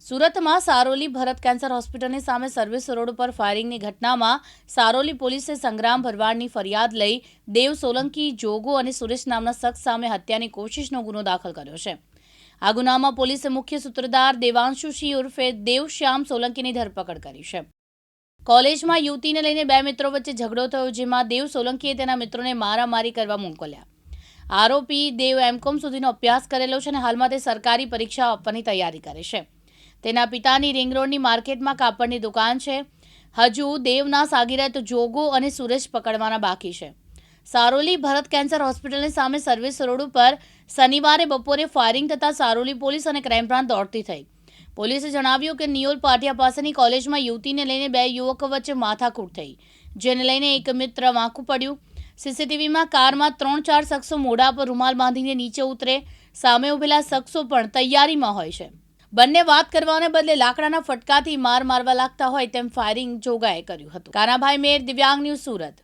સુરતમાં સારોલી ભરત કેન્સર હોસ્પિટલની સામે સર્વિસ રોડ પર ફાયરિંગની ઘટનામાં સારોલી પોલીસે સંગ્રામ ભરવાડની ફરિયાદ લઈ દેવ સોલંકી, જોગો અને સુરેશ નામના શખ્સ સામે હત્યાની કોશિશનો ગુનો દાખલ કર્યો છે. આ ગુનામાં પોલીસે મુખ્ય સૂત્રધાર દેવાંશુ સિંહ ઉર્ફે દેવશ્યામ સોલંકીની ધરપકડ કરી છે. કોલેજમાં યુવતીને લઈને બે મિત્રો વચ્ચે ઝઘડો થયો, જેમાં દેવ સોલંકીએ તેના મિત્રોને મારામારી કરવા મોકલ્યા. આરોપી દેવ એમકોમ સુધીનો અભ્યાસ કરેલો છે અને હાલમાં તે સરકારી પરીક્ષા આપવાની તૈયારી કરે છે. તેના પિતાની રિંગ રોડની માર્કેટમાં કાપડની દુકાન છે. હજુ દેવના સાગીરત જોગો અને સુરેશ પકડવાના બાકી છે. સારોલી ભરત કેન્સર હોસ્પિટલની સામે સર્વિસ રોડ ઉપર શનિવારે બપોરે ફાયરિંગ થતાં સારોલી પોલીસ અને ક્રાઇમ બ્રાન્ચ દોડતી થઈ. પોલીસે જણાવ્યું કે નિયોલ પાટિયા પાસેની કોલેજમાં યુવતીને લઈને બે યુવકો વચ્ચે માથાકૂટ થઈ, જેને લઈને એક મિત્ર વાંકું પડ્યું. સીસીટીવીમાં કારમાં 3-4 શખ્સો મોઢા પર રૂમાલ બાંધીને નીચે ઉતરે. સામે ઉભેલા શખ્સો પણ તૈયારીમાં હોય છે. બંને વાત કરવાને બદલે લાકડાના ફટકાથી મારવા લાગતા હોય તેમ ફાયરિંગ જોગાએ કર્યું હતું. કાનાભાઈ મેર, દિવ્યાંગ ન્યૂઝ, સુરત.